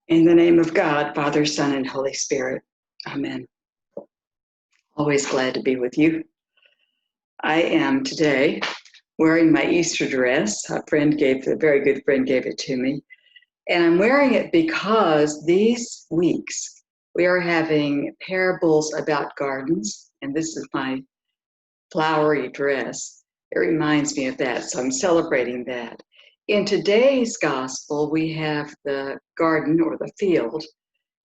In the name of God, Father, Son, and Holy Spirit. Amen. Always glad to be with you. I am today wearing my Easter dress. A very good friend gave it to me. And I'm wearing it because these weeks we are having parables about gardens. And this is my flowery dress. It reminds me of that. So I'm celebrating that. In today's gospel, we have the garden or the field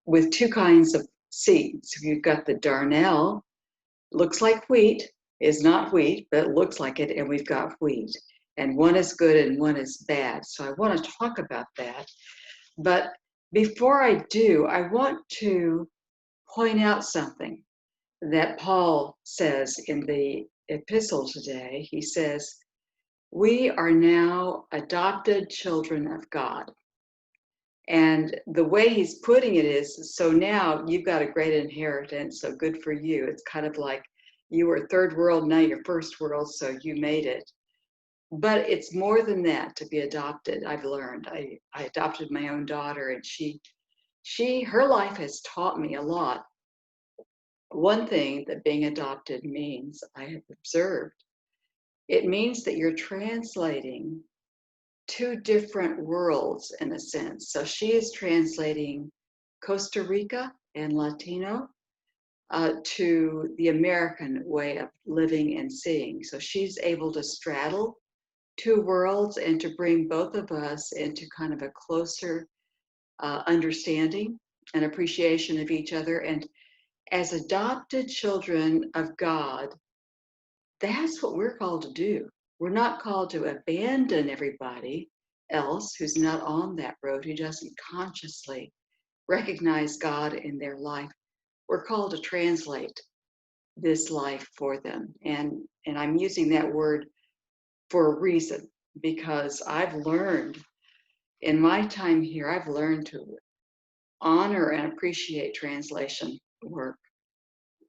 with two kinds of seeds. You've got the darnel, looks like wheat, is not wheat, but it looks like it, and we've got wheat. And one is good and one is bad. So I want to talk about that. But before I do, I want to point out something that Paul says in the epistle today. He says, we are now adopted children of God. And the way he's putting it is, so now you've got a great inheritance, so good for you. It's kind of like you were third world, now you're first world, so you made it. But it's more than that to be adopted. I've learned. I adopted my own daughter, and her life has taught me a lot. One thing that being adopted means, I have observed, it means that you're translating two different worlds in a sense. So she is translating Costa Rica and Latino to the American way of living and seeing. So she's able to straddle two worlds and to bring both of us into kind of a closer understanding and appreciation of each other. And as adopted children of God, that's what we're called to do. We're not called to abandon everybody else who's not on that road, who doesn't consciously recognize God in their life. We're called to translate this life for them. And I'm using that word for a reason, because I've learned in my time here, I've learned to honor and appreciate translation work.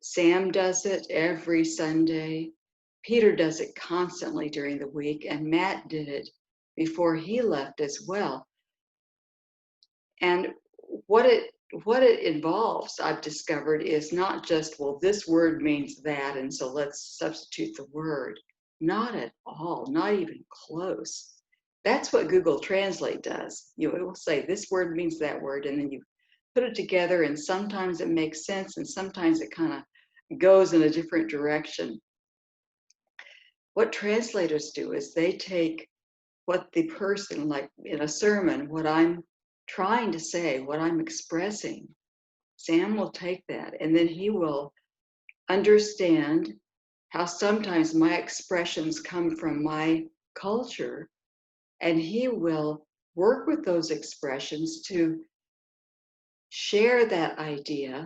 Sam does it every Sunday. Peter does it constantly during the week, and Matt did it before he left as well. And what it involves, I've discovered, is not just, well, this word means that, and so let's substitute the word. Not at all, not even close. That's what Google Translate does. It will say this word means that word, and then you put it together, and sometimes it makes sense, and sometimes it kind of goes in a different direction. What translators do is they take what the person, like in a sermon, what I'm trying to say, what I'm expressing, Sam will take that and then he will understand how sometimes my expressions come from my culture, and he will work with those expressions to share that idea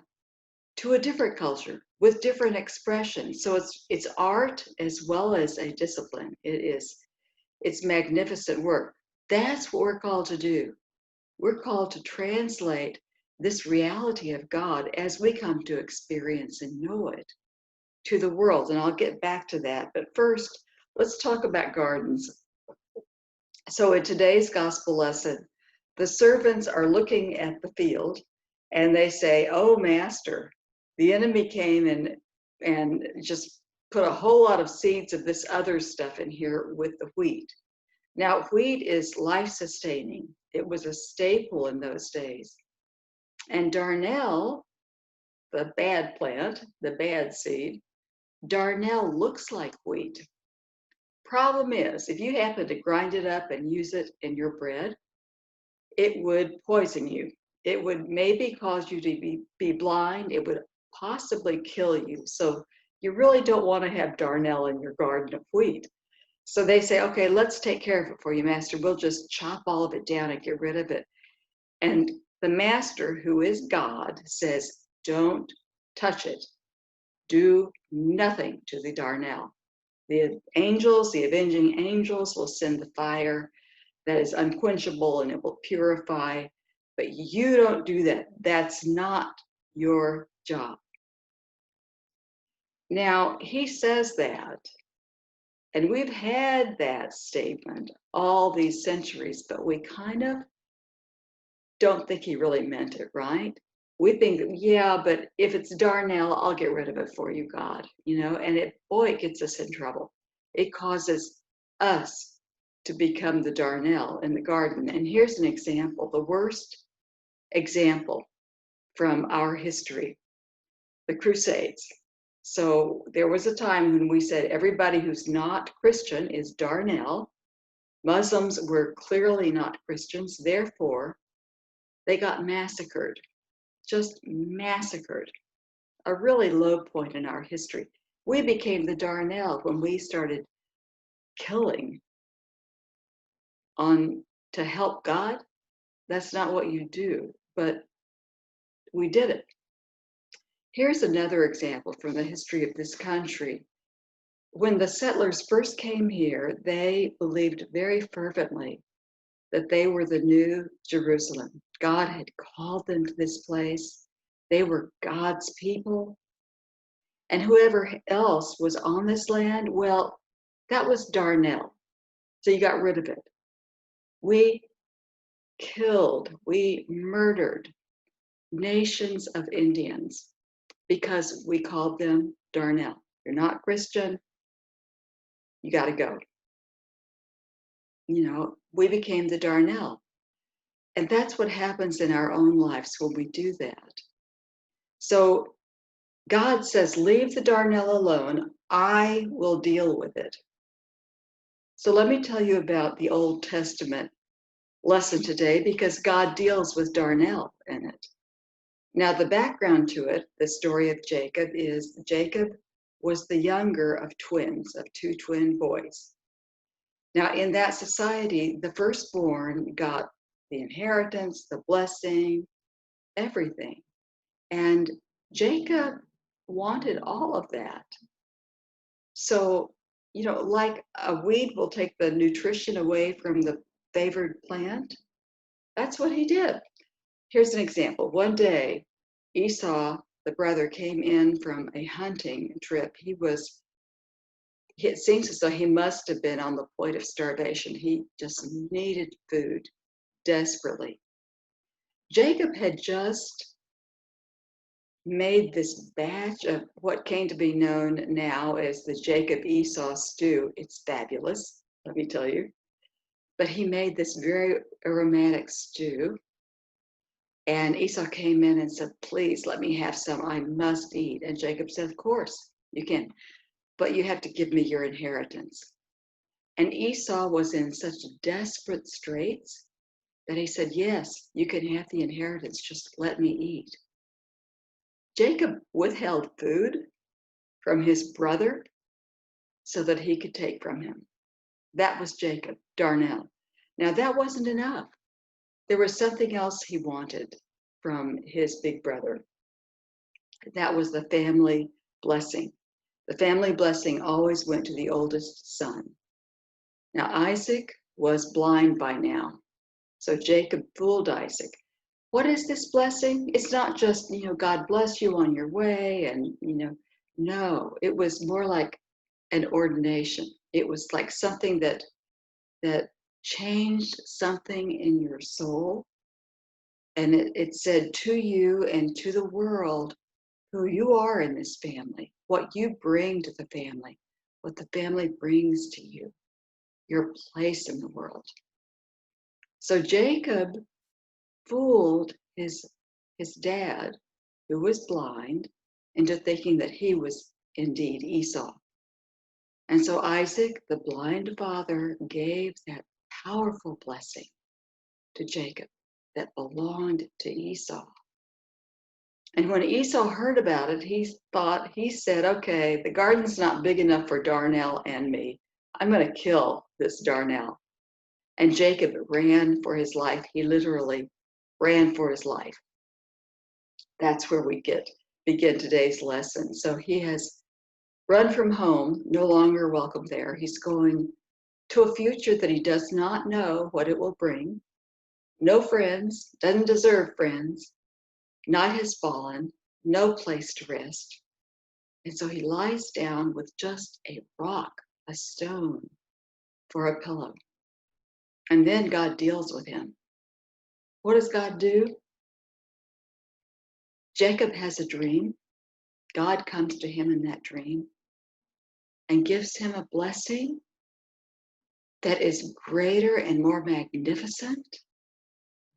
to a different culture with different expressions. So it's art as well as a discipline. It's magnificent work. That's what we're called to do. We're called to translate this reality of God as we come to experience and know it to the world. And I'll get back to that. But first, let's talk about gardens. So in today's gospel lesson, the servants are looking at the field and they say, "Oh, master, the enemy came and just put a whole lot of seeds of this other stuff in here with the wheat." Now, wheat is life-sustaining. It was a staple in those days. And darnel, the bad plant, the bad seed, darnel looks like wheat. Problem is, if you happen to grind it up and use it in your bread, it would poison you. It would maybe cause you to be blind. It would possibly kill you. So you really don't want to have darnel in your garden of wheat. So they say, okay, let's take care of it for you, master. We'll just chop all of it down and get rid of it. And the master, who is God, says, don't touch it. Do nothing to the darnel. The angels, the avenging angels, will send the fire that is unquenchable and it will purify. But you don't do that. That's not your job. Now, he says that, and we've had that statement all these centuries, but we kind of don't think he really meant it, right? We think, yeah, but if it's darnel, I'll get rid of it for you, God, and it gets us in trouble. It causes us to become the darnel in the garden. And here's an example, the worst example from our history, the Crusades. So there was a time when we said everybody who's not Christian is darnel. Muslims were clearly not Christians, therefore they got massacred, just massacred. A really low point in our history. We became the darnel when we started killing to help God. That's not what you do, but we did it. Here's another example from the history of this country. When the settlers first came here, they believed very fervently that they were the new Jerusalem. God had called them to this place. They were God's people. And whoever else was on this land, well, that was darnel. So you got rid of it. We murdered nations of Indians because we called them darnel. You're not Christian, you got to go. We became the darnel. And that's what happens in our own lives when we do that. So God says, leave the darnel alone. I will deal with it. So let me tell you about the Old Testament lesson today, because God deals with darnel in it. Now, the background to it, the story of Jacob, is Jacob was the younger of twins, of two twin boys. Now, in that society, the firstborn got the inheritance, the blessing, everything. And Jacob wanted all of that. So, like a weed will take the nutrition away from the favored plant, that's what he did. Here's an example. One day, Esau, the brother, came in from a hunting trip. It seems as though he must have been on the point of starvation. He just needed food desperately. Jacob had just made this batch of what came to be known now as the Jacob-Esau stew. It's fabulous, let me tell you. But he made this very aromatic stew. And Esau came in and said, please let me have some, I must eat. And Jacob said, of course, you can, but you have to give me your inheritance. And Esau was in such desperate straits that he said, yes, you can have the inheritance, just let me eat. Jacob withheld food from his brother so that he could take from him. That was Jacob, darnel. Now that wasn't enough. There was something else he wanted from his big brother. That was the family blessing. The family blessing always went to the oldest son. Now Isaac was blind by now. So Jacob fooled Isaac. What is this blessing? It's not just, God bless you on your way and, no, it was more like an ordination. It was like something that changed something in your soul. And it said to you and to the world who you are in this family, what you bring to the family, what the family brings to you, your place in the world. So Jacob fooled his dad, who was blind, into thinking that he was indeed Esau. And so Isaac, the blind father, gave that powerful blessing to Jacob that belonged to Esau. And when Esau heard about it, he said, okay, the garden's not big enough for darnel and me. I'm going to kill this darnel. And Jacob ran for his life. He literally ran for his life. That's where we begin today's lesson. So he has run from home, no longer welcome there. He's going to a future that he does not know what it will bring. No friends, doesn't deserve friends. Night has fallen, no place to rest. And so he lies down with just a rock, a stone, for a pillow. And then God deals with him. what does God do? Jacob has a dream. God comes to him in that dream and gives him a blessing that is greater and more magnificent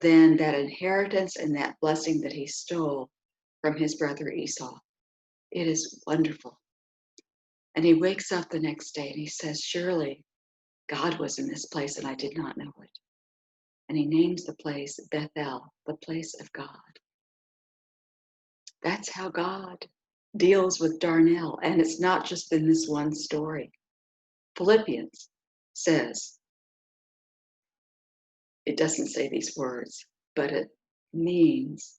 than that inheritance and that blessing that he stole from his brother Esau. It is wonderful. And he wakes up the next day and he says, surely God was in this place and I did not know it. And he names the place Bethel, the place of God. That's how God deals with Darnell. And it's not just in this one story. Philippians says, it doesn't say these words, but it means,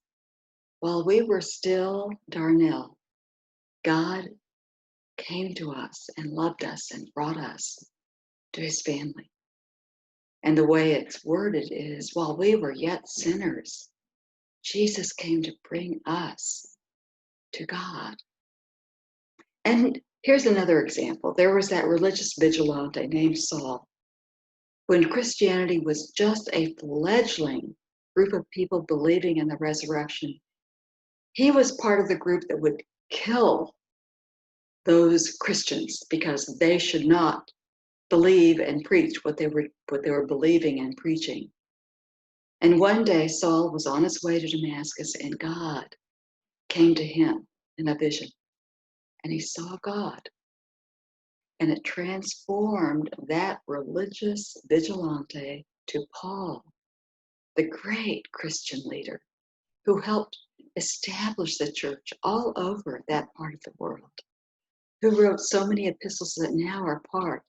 while we were still Darnell, God came to us and loved us and brought us to his family. And the way it's worded is, while we were yet sinners, Jesus came to bring us to God. And here's another example. There was that religious vigilante named Saul. When Christianity was just a fledgling group of people believing in the resurrection, he was part of the group that would kill those Christians because they should not believe and preach what they were believing and preaching. And one day Saul was on his way to Damascus and God came to him in a vision and he saw God. And it transformed that religious vigilante to Paul, the great Christian leader who helped establish the church all over that part of the world, who wrote so many epistles that now are part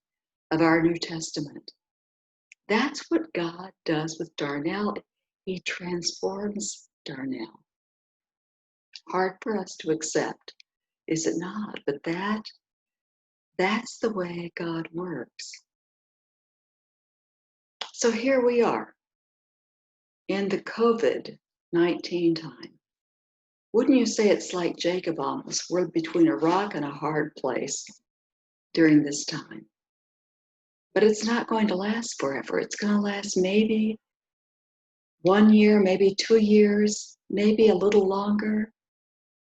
of our New Testament. That's what God does with Darnell. He transforms Darnell. Hard for us to accept, is it not? But that's the way God works. So here we are in the COVID-19 time. Wouldn't you say it's like Jacob almost? We're between a rock and a hard place during this time. But it's not going to last forever. It's going to last maybe 1 year, maybe 2 years, maybe a little longer.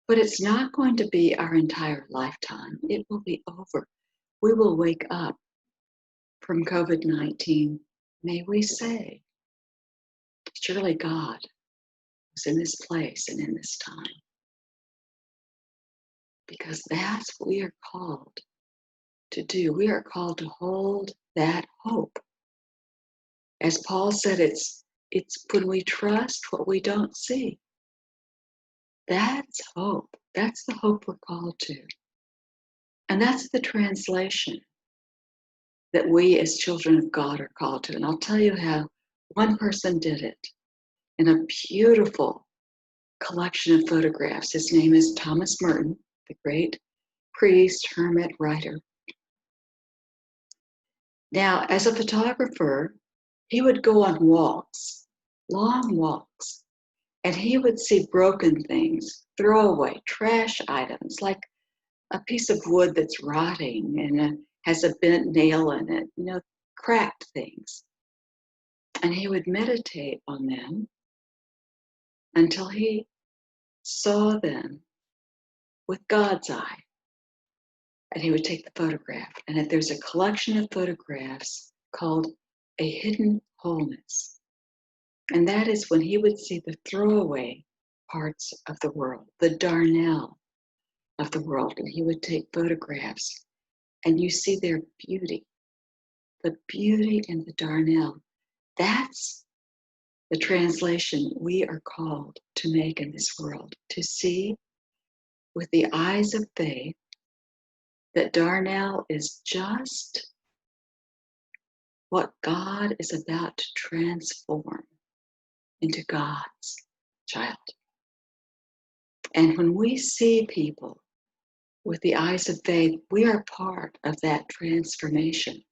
But it's not going to be our entire lifetime. It will be over. We will wake up from COVID-19, may we say, surely God was in this place and in this time. Because that's what we are called to do. We are called to hold that hope. As Paul said, it's when we trust what we don't see. That's hope. That's the hope we're called to. And that's the translation that we as children of God are called to. And I'll tell you how one person did it in a beautiful collection of photographs. His name is Thomas Merton, the great priest, hermit, writer. Now, as a photographer, he would go on walks, long walks, and he would see broken things, throwaway, trash items, like a piece of wood that's rotting and has a bent nail in it, cracked things. And he would meditate on them until he saw them with God's eye. And he would take the photograph. And there's a collection of photographs called A Hidden Wholeness. And that is when he would see the throwaway parts of the world, the darnel of the world. And he would take photographs and you see their beauty, the beauty in the darnel. That's the translation we are called to make in this world, to see with the eyes of faith that darnel is just what God is about to transform into God's child. And when we see people with the eyes of faith, we are part of that transformation.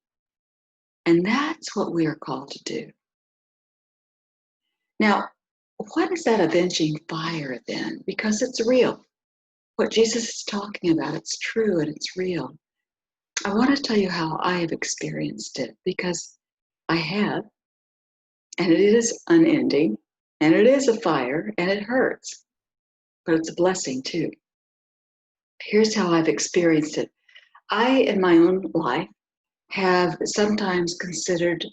And that's what we are called to do. Now, what is that avenging fire then? Because it's real. What Jesus is talking about, it's true and it's real. I want to tell you how I have experienced it, because I have, and it is unending. And it is a fire and it hurts, but it's a blessing too. Here's how I've experienced it. I, in my own life, have sometimes considered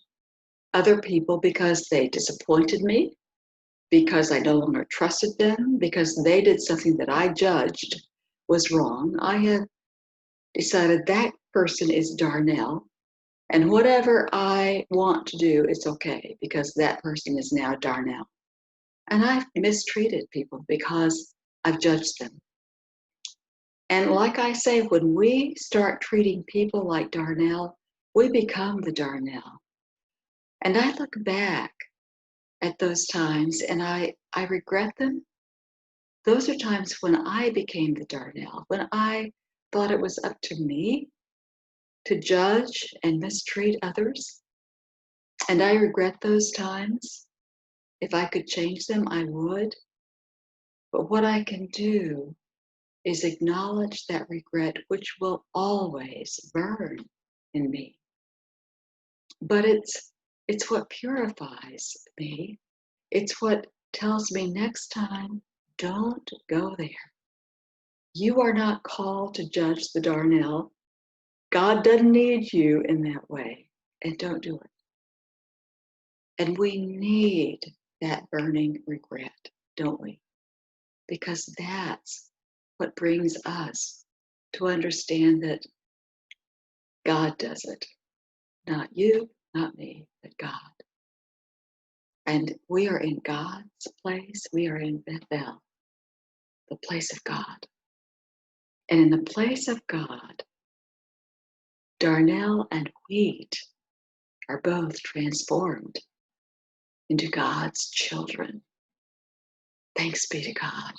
other people because they disappointed me, because I no longer trusted them, because they did something that I judged was wrong. I have decided that person is Darnell, and whatever I want to do, it's okay because that person is now Darnell. And I've mistreated people because I've judged them. And like I say, when we start treating people like Darnell, we become the Darnell. And I look back at those times and I regret them. Those are times when I became the Darnell, when I thought it was up to me to judge and mistreat others. And I regret those times. If I could change them, I would. But what I can do is acknowledge that regret, which will always burn in me. But it's what purifies me. It's what tells me next time, don't go there. You are not called to judge the Darnell. God doesn't need you in that way, and don't do it. And we need that burning regret, don't we? Because that's what brings us to understand that God does it. Not you, not me, but God. And we are in God's place. We are in Bethel, the place of God. And in the place of God, Darnell and wheat are both transformed into God's children. Thanks be to God.